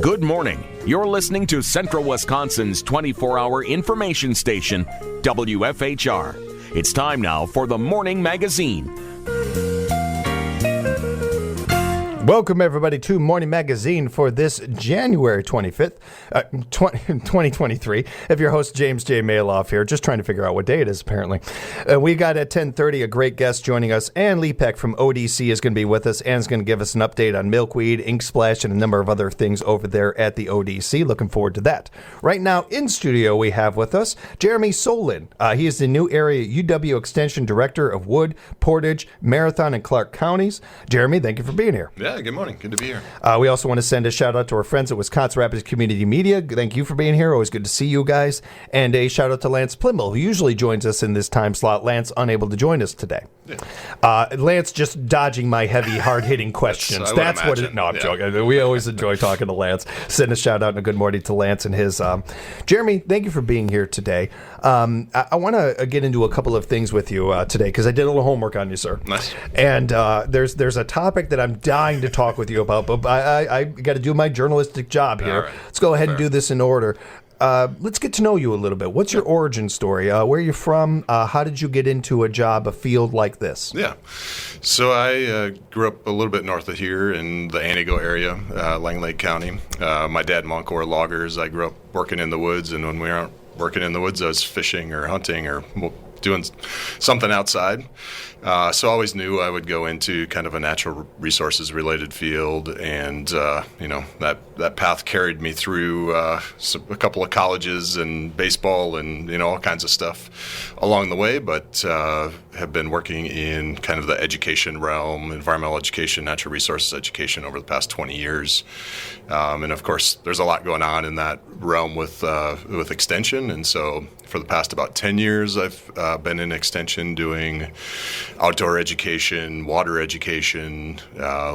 Good morning. You're listening to Central Wisconsin's 24-hour information station, WFHR. It's time now for the Morning Magazine. Welcome, everybody, to Morning Magazine for this January 25th, 2023. If your host, James J. Maloff here, just trying to figure out what day it is, apparently. We got at 10:30 a great guest joining us. Ann Lepek from ODC is going to be with us. Ann's going to give us an update on milkweed, ink splash, and a number of other things over there at the ODC. Looking forward to that. Right now, in studio, we have with us Jeremy Solin. He is the new area UW Extension Director of Wood, Portage, Marathon, and Clark counties. Jeremy, thank you for being here. Yeah, good morning. Good to be here. We also want to send a shout out to our friends at Wisconsin Rapids Community Media. Thank you for being here. Always good to see you guys. And a shout out to Lance Plimmel, who usually joins us in this time slot. Lance unable to join us today. Yeah. Lance just dodging my heavy, hard-hitting questions. That's what it. No, I'm joking. We always enjoy talking to Lance. Send a shout out and a good morning to Lance and his. Jeremy, thank you for being here today. I want to get into a couple of things with you today because I did a little homework on you, sir. Nice. And there's a topic that I'm dying to talk with you about, but I got to do my journalistic job here. Right. Let's go ahead and do this in order. Let's get to know you a little bit. What's your origin story? Where are you from? How did you get into a field like this? Yeah. So I grew up a little bit north of here in the Antigo area, Lang Lake County. My dad and my uncle were loggers. I grew up working in the woods, and when we weren't working in the woods, I was fishing or hunting or doing something outside. So I always knew I would go into kind of a natural resources related field, and that path carried me through a couple of colleges and baseball and all kinds of stuff along the way, but have been working in kind of the education realm, environmental education, natural resources education over the past 20 years. And of course, there's a lot going on in that realm with extension, and so for the past about 10 years, I've been in extension doing outdoor education, water education,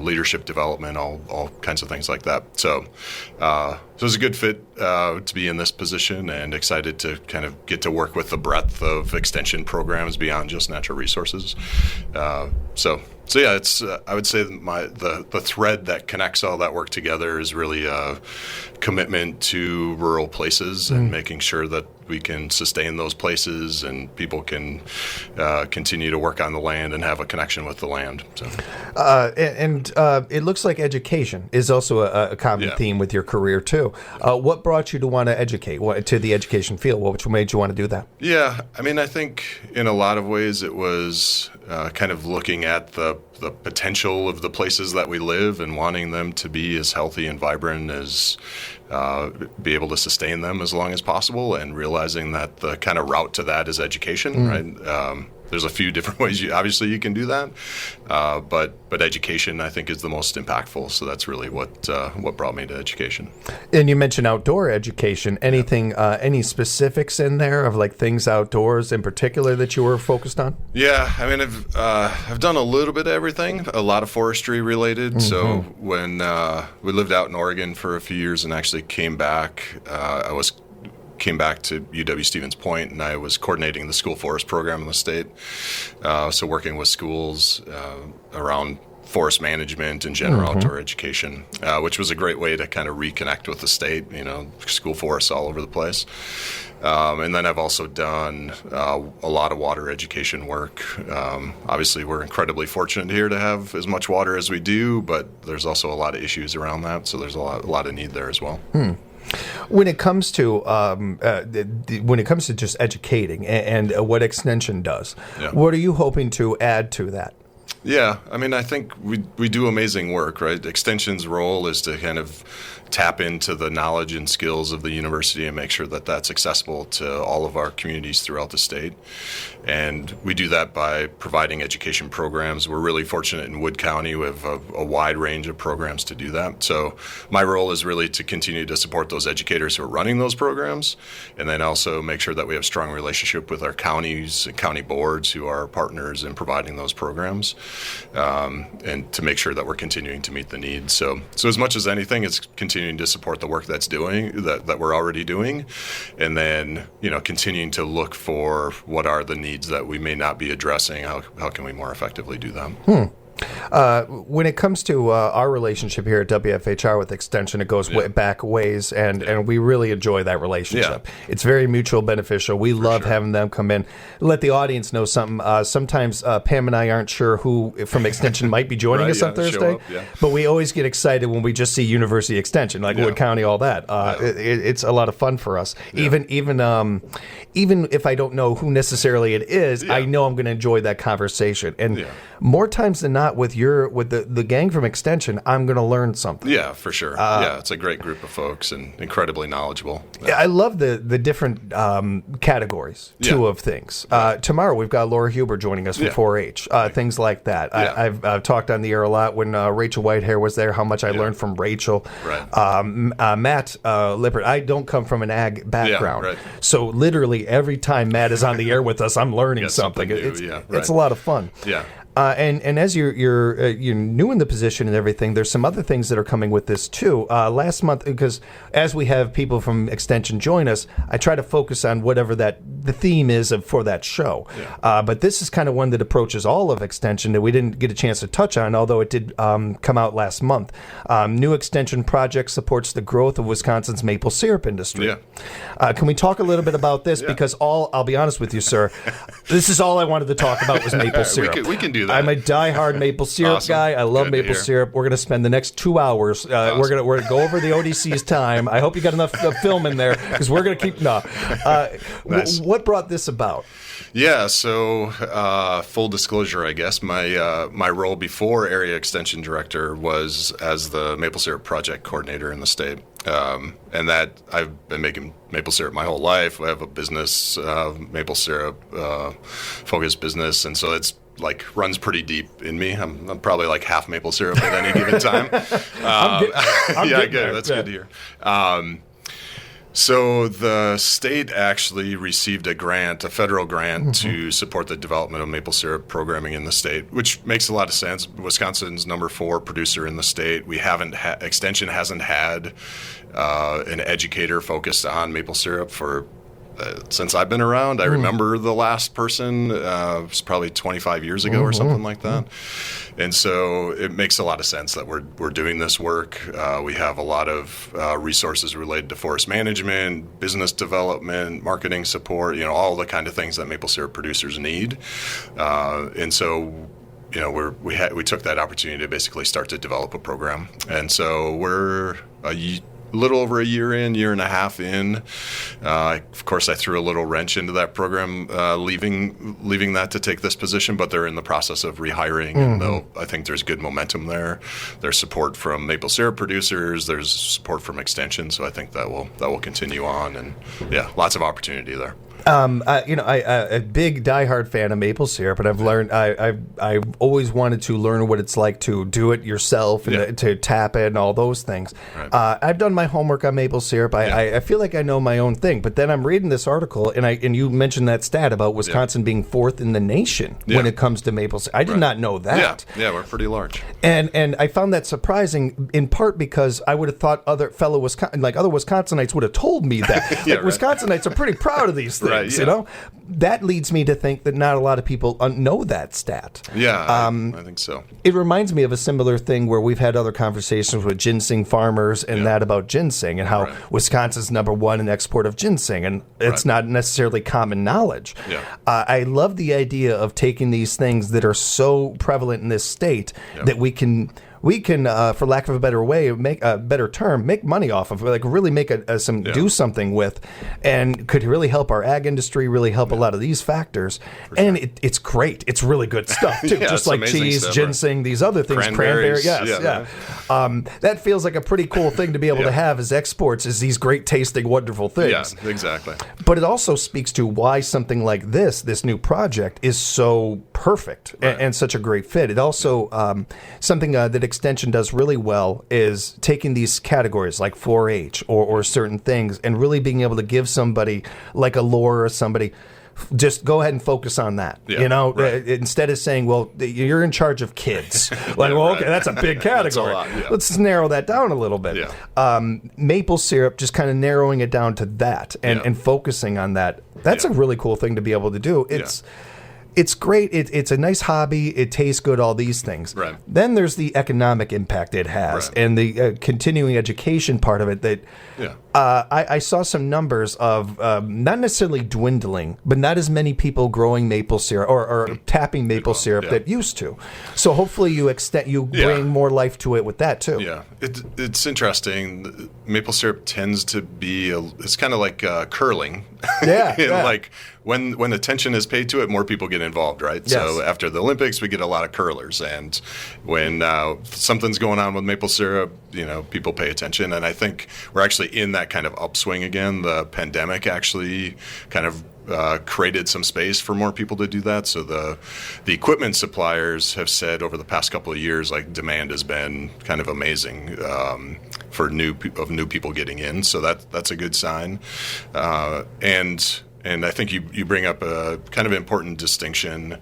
leadership development, all kinds of things like that. So it was a good fit to be in this position, and excited to kind of get to work with the breadth of extension programs beyond just natural resources. So yeah, it's I would say the thread that connects all that work together is really a commitment to rural places and making sure that we can sustain those places and people can continue to work on the land and have a connection with the land. So, it looks like education is also a common theme with your career too. What brought you to want to educate to the education field? What made you want to do that? Yeah, I mean, I think in a lot of ways it was kind of looking at the potential of the places that we live and wanting them to be as healthy and vibrant as be able to sustain them as long as possible, and realizing that the kind of route to that is education, right? There's a few different ways you can do that, but education, I think, is the most impactful. So that's really what brought me to education. And you mentioned outdoor education. Anything, any specifics in there of like things outdoors in particular that you were focused on? Yeah, I mean, I've done a little bit of everything. A lot of forestry related. So when we lived out in Oregon for a few years and actually came back, came back to UW Stevens Point, and I was coordinating the school forest program in the state. So working with schools around forest management and general outdoor education, which was a great way to kind of reconnect with the state, school forests all over the place. And then I've also done a lot of water education work. Obviously, we're incredibly fortunate here to have as much water as we do, but there's also a lot of issues around that, so there's a lot of need there as well. When it comes to just educating and what extension does, what are you hoping to add to that? Yeah, I mean, I think we do amazing work, right? Extension's role is to kind of tap into the knowledge and skills of the university and make sure that that's accessible to all of our communities throughout the state. And we do that by providing education programs. We're really fortunate in Wood County. We have a wide range of programs to do that. So my role is really to continue to support those educators who are running those programs, and then also make sure that we have strong relationship with our counties and county boards who are partners in providing those programs, and to make sure that we're continuing to meet the needs. So as much as anything, it's continuing to support the work that we're already doing, and then continuing to look for what are the needs that we may not be addressing. How can we more effectively do that? When it comes to our relationship here at WFHR with Extension, it goes way back ways, and we really enjoy that relationship. Yeah. It's very mutual beneficial. We love having them come in, let the audience know something. Sometimes Pam and I aren't sure who from Extension might be joining us on Thursday, but we always get excited when we just see University Extension, like Wood County, all that. It's a lot of fun for us. Even if I don't know who necessarily it is, I know I'm going to enjoy that conversation. And more times than not, with the gang from Extension, I'm going to learn something. Yeah, for sure. It's a great group of folks and incredibly knowledgeable. I love the different categories too of things. Tomorrow we've got Laura Huber joining us from 4-H, things like that. I've talked on the air a lot when Rachel Whitehair was there, how much I learned from Rachel. Matt Lippert, I don't come from an ag background, so literally every time Matt is on the air with us, I'm learning something. It's a lot of fun. And as you're new in the position and everything, there's some other things that are coming with this too. Last month, because as we have people from Extension join us, I try to focus on whatever the theme is for that show. But this is kind of one that approaches all of Extension that we didn't get a chance to touch on, although it did come out last month. New Extension project supports the growth of Wisconsin's maple syrup industry. Can we talk a little bit about this? Because I'll be honest with you, sir, this is all I wanted to talk about was maple syrup. We can do that. I'm a diehard maple syrup guy. I love maple syrup. We're going to spend the next 2 hours. We're going to go over the ODC's time. I hope you got enough film in there because we're going to keep. Nice. What brought this about? Yeah, so full disclosure, I guess my role before Area Extension Director was as the maple syrup project coordinator in the state, and that I've been making maple syrup my whole life. I have a business, maple syrup focused business, and so it's runs pretty deep in me. I'm probably like half maple syrup at any given time. I'm good. That's good to hear. So the state actually received a federal grant to support the development of maple syrup programming in the state, which makes a lot of sense. Wisconsin's number 4 producer in the state. We haven't Extension hasn't had an educator focused on maple syrup for since I've been around. I remember the last person was probably 25 years ago or something like that. And so it makes a lot of sense that we're doing this work. We have a lot of resources related to forest management, business development, marketing support, all the kind of things that maple syrup producers need. And so we took that opportunity to basically start to develop a program. And so we're a little over a year and a half in. Of course, I threw a little wrench into that program, leaving that to take this position, but they're in the process of rehiring, and I think there's good momentum there. There's support from maple syrup producers. There's support from Extension, so I think that will continue on, and lots of opportunity there. I'm a big diehard fan of maple syrup, and I've learned I've always wanted to learn what it's like to do it yourself and to tap it and all those things. Right. I've done my homework on maple syrup. I feel like I know my own thing, but then I'm reading this article, and you mentioned that stat about Wisconsin being 4th in the nation when it comes to maple syrup. I did not know that. Yeah, we're pretty large. And I found that surprising, in part because I would have thought other Wisconsinites would have told me that. Wisconsinites are pretty proud of these things. Right, that leads me to think that not a lot of people know that stat. I think so. It reminds me of a similar thing where we've had other conversations with ginseng farmers and that about ginseng and how Wisconsin's number 1 in export of ginseng, and it's not necessarily common knowledge. I love the idea of taking these things that are so prevalent in this state that we can, for lack of a better way, make a better term, make money off of, really make do something with, and could really help our ag industry, really help a lot of these factors. And it's great. It's really good stuff too, just like cheese, stuff, ginseng, these other things, cranberry. That feels like a pretty cool thing to be able to have as exports, is these great tasting, wonderful things. Yeah, exactly. But it also speaks to why something like this new project, is so perfect and such a great fit. It also something that Extension does really well is taking these categories like 4-H or certain things and really being able to give somebody like a Laura or somebody, just go ahead and focus on that. Instead of saying, well, you're in charge of kids. Okay, that's a big category. Let's narrow that down a little bit. Maple syrup, just kind of narrowing it down to that and focusing on that. That's a really cool thing to be able to do. it's great. It's a nice hobby. It tastes good, all these things. Right. Then there's the economic impact it has and the continuing education part of it that I saw some numbers of not necessarily dwindling, but not as many people growing maple syrup or tapping maple syrup that used to. So hopefully you bring more life to it with that too. Yeah, it's interesting. Maple syrup tends to be it's kind of like curling. Like when attention is paid to it, more people get involved, right? Yes. So after the Olympics, we get a lot of curlers, and when something's going on with maple syrup, people pay attention, and I think we're actually in that kind of upswing again. The pandemic actually kind of created some space for more people to do that. So the equipment suppliers have said over the past couple of years, like demand has been kind of amazing for new people getting in. So that's a good sign. And I think you bring up a kind of important distinction.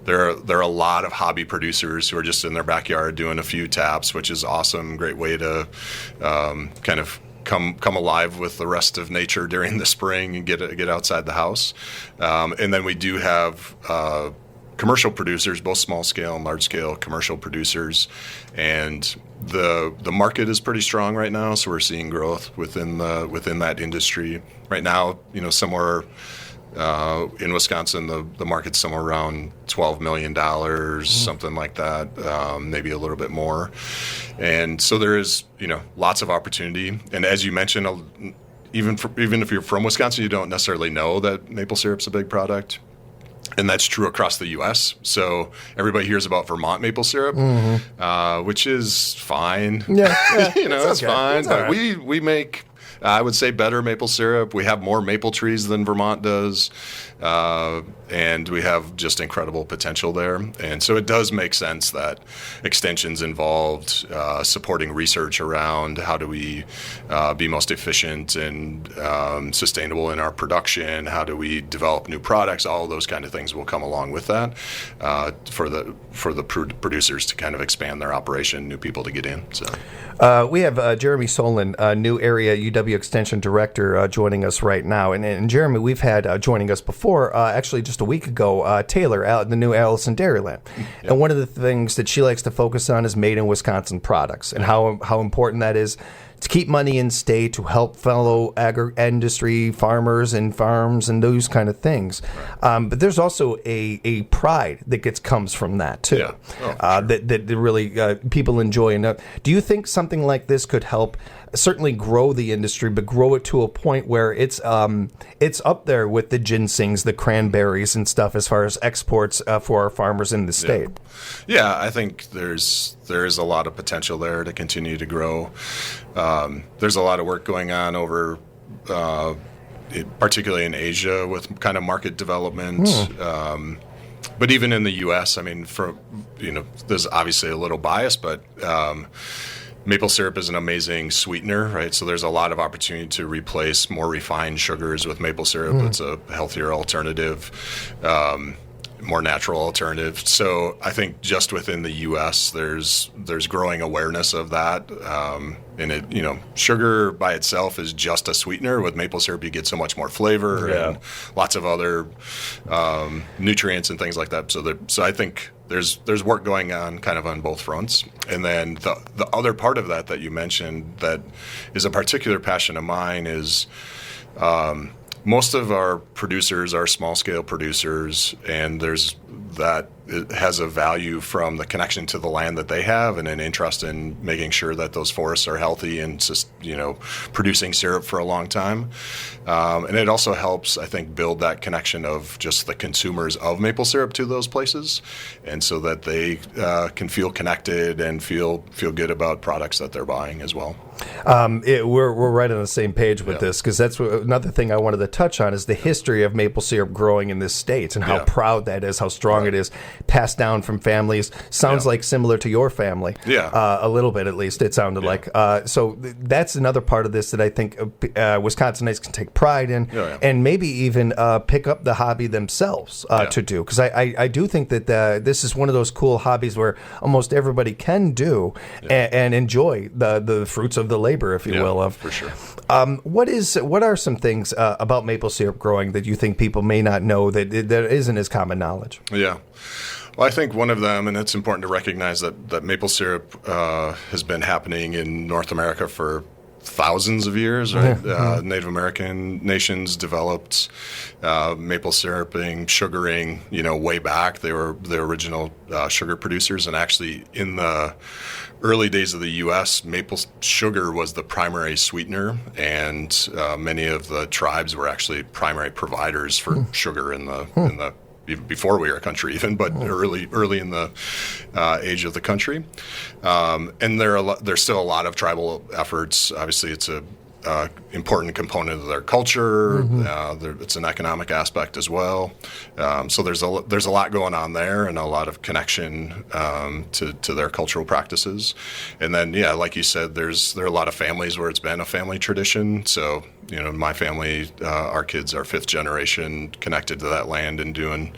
There are a lot of hobby producers who are just in their backyard doing a few taps, which is awesome. Great way to kind of come alive with the rest of nature during the spring and get outside the house. And then we do have commercial producers, both small scale and large scale commercial producers, and the market is pretty strong right now. So we're seeing growth within that industry right now. Somewhere in Wisconsin, the market's somewhere around $12 million, something like that, maybe a little bit more. And so there is lots of opportunity. And as you mentioned, even if you're from Wisconsin, you don't necessarily know that maple syrup's a big product. And that's true across the U.S. So everybody hears about Vermont maple syrup, which is fine. Yeah, it's fine. It's but right. we make, I would say, better maple syrup. We have more maple trees than Vermont does, and we have just incredible potential there. And so it does make sense that Extension's involved, supporting research around how do we be most efficient and sustainable in our production, how do we develop new products, all of those kind of things will come along with that for the producers to kind of expand their operation, new people to get in. So we have Jeremy Solon, new area UW Extension Director, joining us right now. And Jeremy, we've had joining us before, actually just a week ago, Taylor, the new Alice in Dairyland. Yep. And one of the things that she likes to focus on is made in Wisconsin products and how important that is to keep money in state, to help fellow industry farmers and farms and those kind of things. But there's also a pride that comes from that too. Yeah. Oh, sure. that really people enjoy. And do you think something like this could help certainly grow the industry, but grow it to a point where it's up there with the ginsengs, the cranberries and stuff as far as exports for our farmers in the state? Yeah, I think there is a lot of potential there to continue to grow. There's a lot of work going on over, particularly in Asia, with kind of market development. But even in the U.S., I mean, there's obviously a little bias, but maple syrup is an amazing sweetener, right? So there's a lot of opportunity to replace more refined sugars with maple syrup. It's a healthier alternative, more natural alternative. So I think just within the U.S., there's growing awareness of that. And sugar by itself is just a sweetener. With maple syrup, you get so much more flavor and lots of other nutrients and things like that. So I think there's work going on kind of on both fronts. And then the other part of that you mentioned that is a particular passion of mine is most of our producers are small-scale producers, and it has a value from the connection to the land that they have and an interest in making sure that those forests are healthy and just, producing syrup for a long time. And it also helps, I think, build that connection of just the consumers of maple syrup to those places, and so that they can feel connected and feel good about products that they're buying as well. We're right on the same page with this, because that's another thing I wanted to touch on is the history of maple syrup growing in this state and how proud that is, how strong it is. passed down from families. Sounds like similar to your family. Yeah. A little bit at least, it sounded like. So that's another part of this that I think Wisconsinites can take pride in and maybe even pick up the hobby themselves to do. Because I do think that this is one of those cool hobbies where almost everybody can do and enjoy the fruits of the labor, if you will. For sure. What are some things about maple syrup growing that you think people may not know that isn't as common knowledge? Yeah. Well, I think one of them, and it's important to recognize that maple syrup has been happening in North America for thousands of years, right? Native American nations developed maple syruping, sugaring, way back. They were the original sugar producers, and actually in the early days of the U.S., maple sugar was the primary sweetener, and many of the tribes were actually primary providers for sugar in the even before we were a country, even, but early in the age of the country. And there's still a lot of tribal efforts. Obviously, it's a important component of their culture. It's an economic aspect as well. So there's a lot going on there, and a lot of connection to their cultural practices. And then, like you said, there are a lot of families where it's been a family tradition. So, my family, our kids are 5th generation connected to that land and doing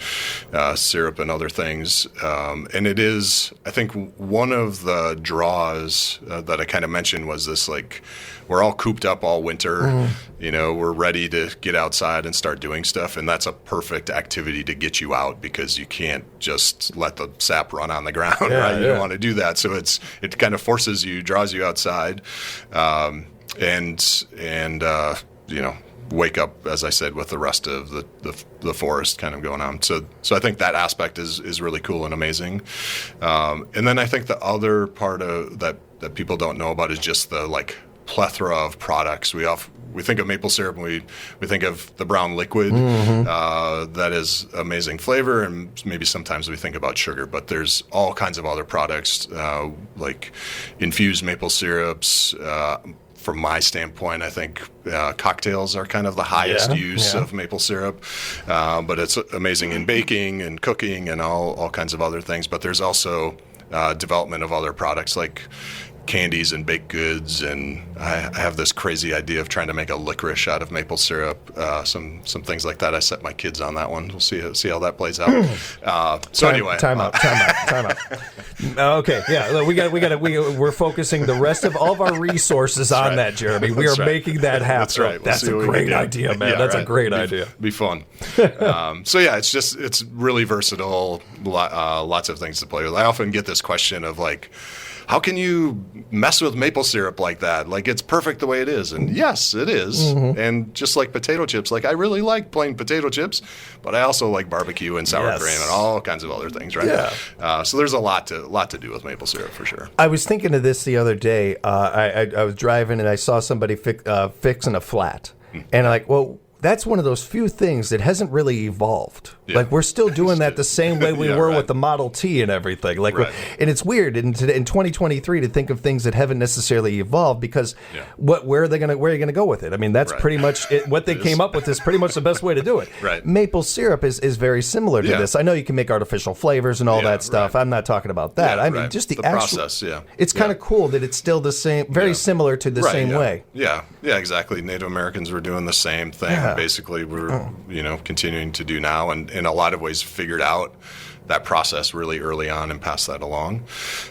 syrup and other things. And it is, I think, one of the draws that I kind of mentioned was this, like, we're all cooped up all winter. We're ready to get outside and start doing stuff, and that's a perfect activity to get you out because you can't just let the sap run on the ground, right? You don't want to do that. So it kind of forces you, draws you outside, and wake up, as I said, with the rest of the forest kind of going on. So I think that aspect is really cool and amazing. And then I think the other part of that people don't know about is just the plethora of products. We think of maple syrup and we think of the brown liquid that is amazing flavor, and maybe sometimes we think about sugar, but there's all kinds of other products like infused maple syrups. From my standpoint, I think cocktails are kind of the highest use of maple syrup, but it's amazing in baking and cooking and all kinds of other things. But there's also development of other products like candies and baked goods, and I have this crazy idea of trying to make a licorice out of maple syrup, some things like that. I set my kids on that one. We'll see how that plays out. Time out. Okay, we're focusing the rest of all of our resources on that, Jeremy. We are making that happen. That's right. That's a great idea, man. That's a great idea. Be fun. It's really versatile. Lots of things to play with. I often get this question of how can you mess with maple syrup like that? Like, it's perfect the way it is. And yes, it is. And just like potato chips, I really like plain potato chips, but I also like barbecue and sour cream and all kinds of other things, right? Yeah. So there's a lot to do with maple syrup for sure. I was thinking of this the other day. I was driving and I saw somebody fixing a flat. And I'm like, well, that's one of those few things that hasn't really evolved. Yeah. We're still doing that the same way we were with the Model T and everything. And it's weird in 2023 to think of things that haven't necessarily evolved because where are you going to go with it? I mean, that's pretty much it. What they came up with is pretty much the best way to do it. Right. Maple syrup is very similar to this. I know you can make artificial flavors and all that stuff. I'm not talking about that. Yeah, I mean, just the actual process. Yeah. It's kind of cool that it's still the same, very similar to the same way. Yeah, exactly. Native Americans were doing the same thing. Yeah. Basically, we're continuing to do now, and in a lot of ways figured out that process really early on and passed that along.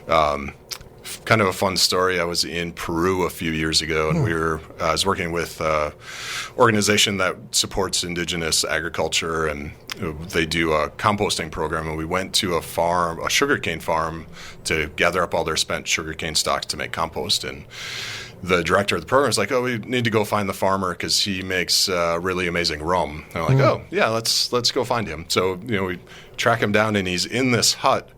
Kind of a fun story. I was in Peru a few years ago, and I was working with an organization that supports indigenous agriculture, and they do a composting program. And we went to a sugarcane farm, to gather up all their spent sugarcane stocks to make compost. And the director of the program was like, "Oh, we need to go find the farmer because he makes really amazing rum." And I'm like, "Oh, yeah, let's go find him." So we track him down, and he's in this hut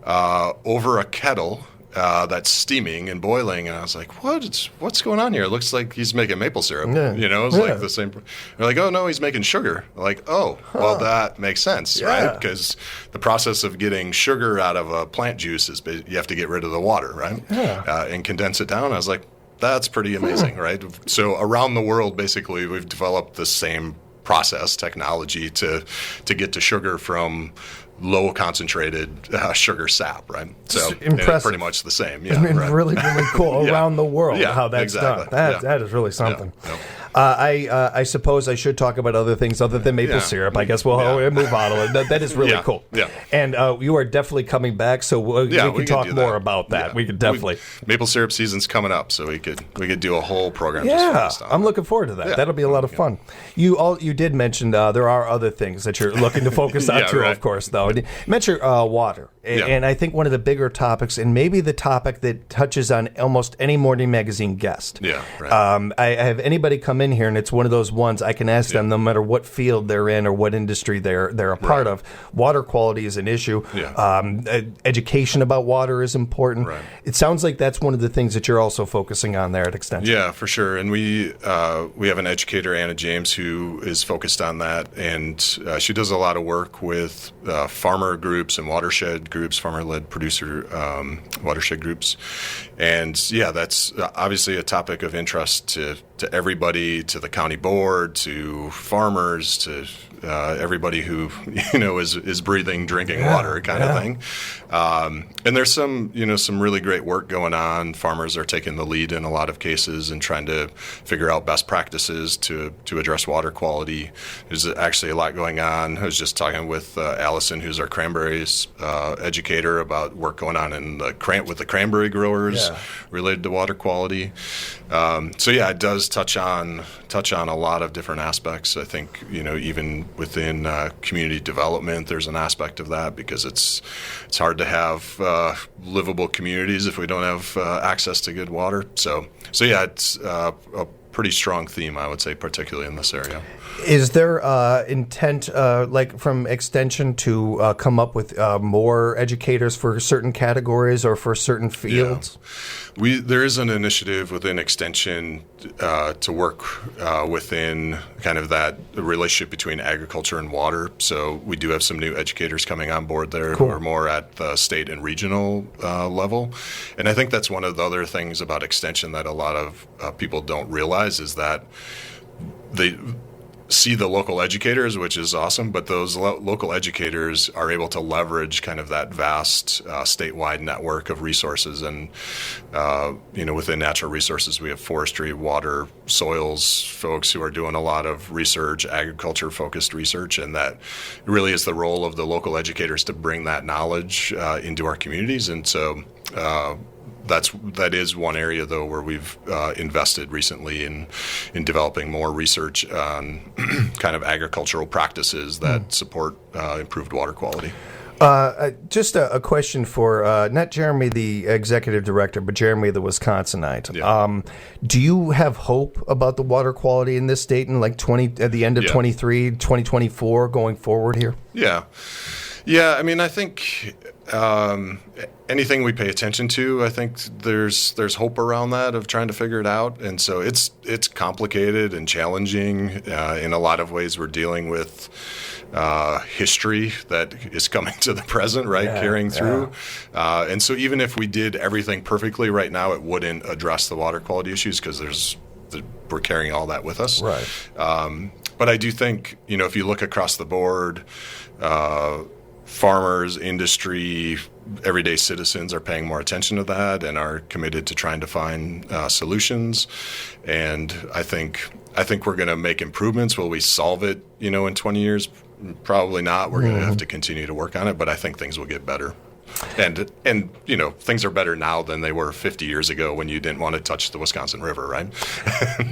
over a kettle that's steaming and boiling. And I was like, "What's going on here? It looks like he's making maple syrup." It's like the same. They're like, "Oh no, he's making sugar." I'm like, "Oh, well, that makes sense, right? Because the process of getting sugar out of a plant juice is you have to get rid of the water, right? And condense it down." I was like, that's pretty amazing, right? So around the world, basically, we've developed the same process technology to get to sugar from low concentrated sugar sap, right? So impressive. Pretty much the same. Yeah, I mean, right. really, really cool around the world how that's exactly. done. That is really something. Yeah. I suppose I should talk about other things other than maple syrup. I guess we'll move on. That is really cool. Yeah. And you are definitely coming back, so we can talk more about that. Yeah. We could definitely. Maple syrup season's coming up, so we could do a whole program. Yeah, just focused on I'm that. looking forward to that. Yeah. That'll be a lot of fun. You did mention there are other things that you're looking to focus on too, right. of course. Though you mentioned water, and I think one of the bigger topics, and maybe the topic that touches on almost any morning magazine guest. Yeah, right. I have anybody come in here, and it's one of those ones I can ask them no matter what field they're in or what industry they're a part of. Water quality is an issue. Yeah. Education about water is important. Right. It sounds like that's one of the things that you're also focusing on there at Extension. Yeah, for sure. And we have an educator, Anna James, who is focused on that, and she does a lot of work with farmer groups and watershed groups, farmer-led producer watershed groups. And that's obviously a topic of interest to everybody, to the county board, to farmers, to everybody who is breathing, drinking water kind of thing. And there's some really great work going on. Farmers are taking the lead in a lot of cases and trying to figure out best practices to address water quality. There's actually a lot going on. I was just talking with Allison, who's our cranberries educator, about work going on in with the cranberry growers related to water quality. It does touch on a lot of different aspects. I think even within community development, there's an aspect of that, because it's hard to have livable communities if we don't have access to good water. So it's a pretty strong theme, I would say, particularly in this area. Is there intent, like from Extension, to come up with more educators for certain categories or for certain fields? Yeah. There is an initiative within Extension to work within kind of that relationship between agriculture and water. So we do have some new educators coming on board there who are more at the state and regional level. And I think that's one of the other things about Extension that a lot of people don't realize is that they see the local educators, which is awesome, but those local educators are able to leverage kind of that vast statewide network of resources. And within natural resources, we have forestry, water, soils folks who are doing a lot of research, agriculture focused research, and that really is the role of the local educators to bring that knowledge into our communities. And so that is one area, though, where we've invested recently in developing more research on kind of agricultural practices that support improved water quality. Just a question for not Jeremy, the executive director, but Jeremy, the Wisconsinite. Yeah. Do you have hope about the water quality in this state in at the end of 23, 2024 going forward here? Yeah. Yeah, I mean, I think anything we pay attention to, I think there's hope around that of trying to figure it out. And so it's complicated and challenging. In a lot of ways, we're dealing with history that is coming to the present, right, carrying through. And so even if we did everything perfectly right now, it wouldn't address the water quality issues because we're carrying all that with us. Right. But I do think, if you look across the board, farmers, industry, everyday citizens are paying more attention to that and are committed to trying to find solutions. And I think we're going to make improvements. Will we solve it, in 20 years? Probably not. We're going to have to continue to work on it, but I think things will get better. And things are better now than they were 50 years ago when you didn't want to touch the Wisconsin River, right?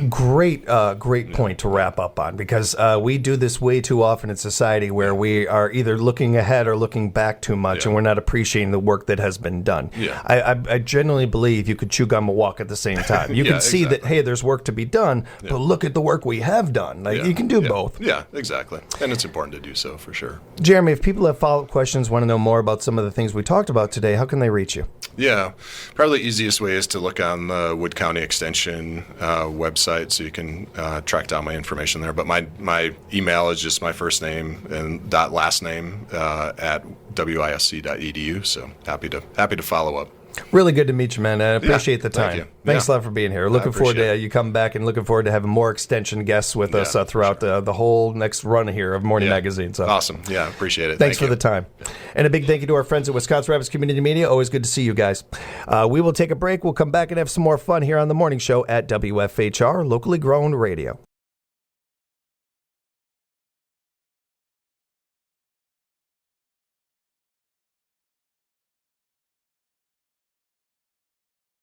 Great point to wrap up on, because we do this way too often in society where we are either looking ahead or looking back too much, and we're not appreciating the work that has been done. Yeah. I genuinely believe you could chew gum and walk at the same time. You can see that, hey, there's work to be done, but look at the work we have done. You can do both. Yeah, exactly. And it's important to do so, for sure. Jeremy, if people have follow-up questions, want to know more about some of the things we talked about today, how can they reach you? Yeah, probably the easiest way is to look on the Wood County Extension website, so you can track down my information there. But my email is just my first name and last name at wisc.edu. So happy to follow up. Really good to meet you, man. I appreciate the thank time. you. Thanks Yeah. a lot for being here. Looking forward to you coming back, and looking forward to having more extension guests with us throughout the whole next run here of Morning Magazine. So awesome. Yeah, appreciate it. Thanks Thank for the time. And a big thank you to our friends at Wisconsin Rapids Community Media. Always good to see you guys. We will take a break. We'll come back and have some more fun here on the morning show at WFHR, locally grown radio.